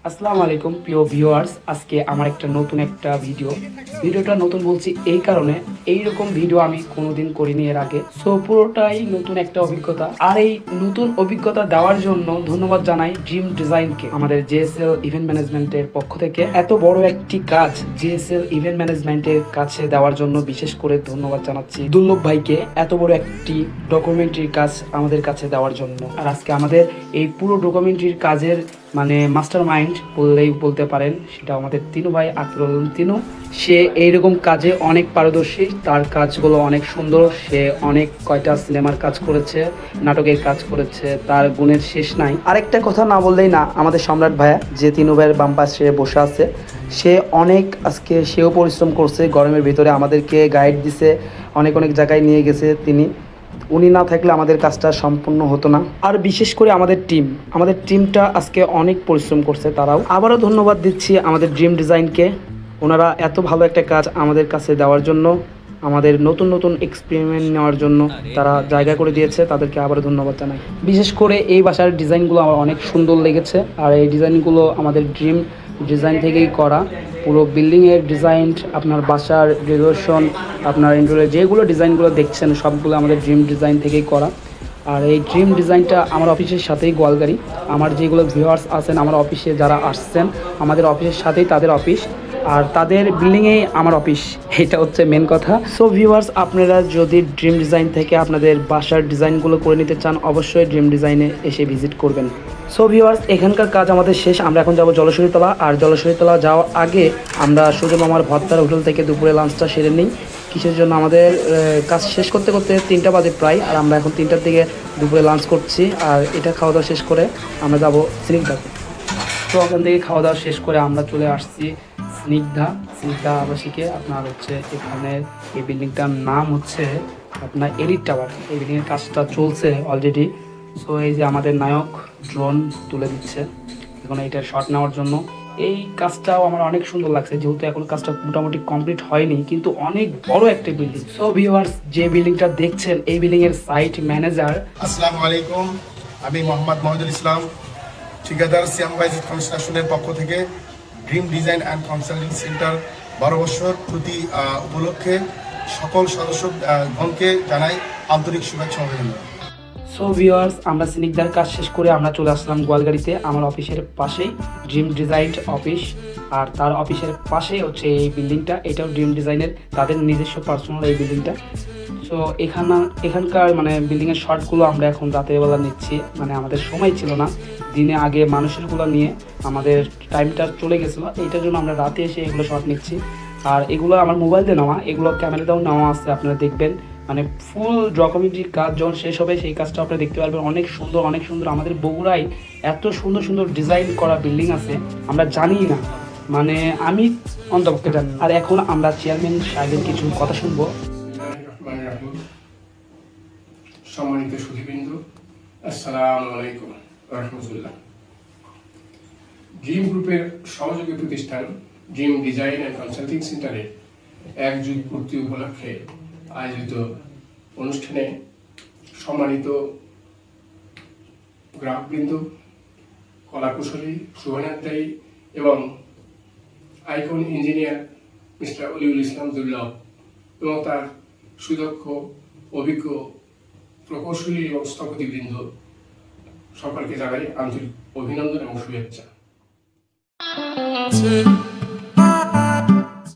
আসসালামু আলাইকুম প্রিয় ভিউয়ার্স, আজকে আমার নতুন একটা ভিডিওটা নতুন বলছি এই কারণে, এইরকম ভিডিও আমি কোনোদিন করিনি এর আগে। সো পুরোটাই নতুন একটা অভিজ্ঞতা, আর এই নতুন অভিজ্ঞতা দেওয়ার জন্য ধন্যবাদ জানাই ড্রিম ডিজাইনকে, আমাদের জেএসএল ইভেন্ট ম্যানেজমেন্টের পক্ষ থেকে এত বড় একটি কাজ জেএসএল ইভেন্ট ম্যানেজমেন্টের কাছে দেওয়ার জন্য বিশেষ করে ধন্যবাদ জানাচ্ছি দুর্লভ ভাইকে, এত বড় একটি ডকুমেন্টারির কাজ আমাদের কাছে দেওয়ার জন্য। আর আজকে আমাদের এই পুরো ডকুমেন্টারির কাজের মাস্টার মাইন্ড বললেই বলতে পারেন, সেটা আমাদের তিনু ভাই আকরুল তিনু। সে এইরকম কাজে অনেক পারদর্শী, তার কাজগুলো অনেক সুন্দর। সে অনেক কয়টা সিনেমার কাজ করেছে, নাটকের কাজ করেছে, তার গুণের শেষ নাই। আরেকটা কথা না বললেই না, আমাদের সম্রাট ভাইয়া যে তিনু ভাইয়ের বাম পাশে বসে আছে, সে অনেক আজকে সেও পরিশ্রম করছে গরমের ভিতরে, আমাদেরকে গাইড দিছে, অনেক জায়গায় নিয়ে গেছে তিনি। উনি না থাকলে আমাদের কাজটা সম্পূর্ণ হতো না। আর বিশেষ করে আমাদের টিমটা আজকে অনেক পরিশ্রম করছে তারাও। আবারও ধন্যবাদ দিচ্ছি আমাদের ড্রিম ডিজাইনকে, ওনারা এত ভালো একটা কাজ আমাদের কাছে দেওয়ার জন্য, আমাদের নতুন এক্সপেরিমেন্ট নেওয়ার জন্য তারা জায়গা করে দিয়েছে, তাদেরকে আবারও ধন্যবাদ জানাই। বিশেষ করে এই বাসার ডিজাইনগুলো আমার অনেক সুন্দর লেগেছে, আর এই ডিজাইনগুলো আমাদের ড্রিম ডিজাইন থেকেই করা। পুরো বিল্ডিংয়ের ডিজাইন, আপনার বাসার ডেকোরেশন, আপনার ইন্টেরিয়র যেগুলো ডিজাইনগুলো দেখছেন সবগুলো আমাদের ড্রিম ডিজাইন থেকেই করা। আর এই ড্রিম ডিজাইনটা আমার অফিসের সাথেই গোয়ালগাড়ি। আমার যেগুলো ভিউয়ার্স আছেন আমার অফিসে যারা আসছেন, আমাদের অফিসের সাথেই তাদের অফিস, আর তাদের বিল্ডিংয়েই আমার অফিস, এটা হচ্ছে মেন কথা। সো ভিউয়ার্স, আপনারা যদি ড্রিম ডিজাইন থেকে আপনাদের বাসার ডিজাইনগুলো করে নিতে চান, অবশ্যই ড্রিম ডিজাইনে এসে ভিজিট করবেন। সো ভিউয়ার্স, এখানকার কাজ আমাদের শেষ। আমরা এখন যাব জলশ্বরীতলা, আর জলশ্বরীতলা যাওয়ার আগে আমরা সুজন মামার ভত্তার হোটেল থেকে দুপুরে লাঞ্চটা সেরে নিই। কিসের জন্য আমাদের কাজ শেষ করতে 3টা বাজে প্রায়, আর আমরা এখন 3টার দিকে দুপুরে লাঞ্চ করছি। আর এটা খাওয়া দাওয়া শেষ করে আমরা যাব স্নিগ্ধাতে। তো ওখান থেকে খাওয়া দাওয়া শেষ করে আমরা চলে আসছি স্নিগ্ধা আবাসিকে। আপনার হচ্ছে এখানে এই বিল্ডিংটার নাম হচ্ছে আপনার এলিট টাওয়ার। এই বিল্ডিংয়ের কাজটা চলছে অলরেডি। সো এই যে আমাদের নায়ক ড্রোন তুলে দিচ্ছে এখন এইটার শট নেওয়ার জন্য। এই কাজটাও আমার অনেক সুন্দর লাগছে, যেহেতু এখন কাজটা মোটামুটি কমপ্লিট হয়নি, কিন্তু অনেক বড় একটা বিল্ডিং। সো ভিউয়ার্স, যে বিল্ডিংটা দেখছেন এই বিল্ডিং এর সাইট ম্যানেজার। আসসালামু আলাইকুম, আমি মোহাম্মদ মহিদুল ইসলাম, ঠিকাদার সিয়াম বাইজিদ কনস্ট্রাকশনের পক্ষ থেকে dream design and consulting centre 12 বছর প্রতি উপলক্ষে সকল সদস্যগণকে জানাই আন্তরিক শুভেচ্ছা অভিনন্দন। সো ভিউয়ার্স, আমরা স্নিগ্ধার কাজ শেষ করে আমরা চলে আসলাম গোয়ালগাড়িতে। আমার অফিসের পাশেই ড্রিম ডিজাইন অফিস, আর তার অফিসের পাশেই হচ্ছে এই বিল্ডিংটা, এটাও ড্রিম ডিজাইনের, তাদের নিজস্ব পার্সোনাল এই বিল্ডিংটা। সো এখানকার বিল্ডিংয়ের শর্টগুলো আমরা এখন রাতের বেলা নিচ্ছি, আমাদের সময় ছিল না, দিনে আগে মানুষেরগুলো নিয়ে আমাদের টাইমটা চলে গেছিলো, এইটার জন্য আমরা রাতে এসে এগুলো শর্ট নিচ্ছি। আর এগুলো আমার মোবাইল দিয়ে নেওয়া, এগুলো ক্যামেরাতেও নেওয়া আছে, আপনারা দেখবেন। ফুল ডকুমেন্টারির কাজ যখন শেষ হবে সেই কাজটা আপনারা দেখতে পারবেন। অনেক সুন্দর আমাদের বগুড়ায় এত সুন্দর ডিজাইন করা বিল্ডিং আছে, আমরা জানি না, আমি অন্তপক্ষে জানি। আর এখন আমরা চেয়ারম্যান সাহেবের কিছু কথা শুনবো। সম্মানিত সুধীবৃন্দ, আসসালামু আলাইকুম রাহমাতুল্লাহ। ড্রিম গ্রুপের সহযোগী প্রতিষ্ঠান ড্রিম ডিজাইন অ্যান্ড কনসাল্টিং সেন্টারের 1 যুগ পূর্তি উপলক্ষে আয়োজিত অনুষ্ঠানে সম্মানিত গ্রাহকবৃন্দ, কলাকুশলী, শুভানুধ্যায়ী এবং আইকন ইঞ্জিনিয়ার মিস্টার অলিউল ইসলাম দুর্লভ এবং তার সুদক্ষ অভিজ্ঞ প্রকৌশলী এবং স্থপতিবৃন্দ সকলকে জানাই আন্তরিক অভিনন্দন এবং শুভেচ্ছা।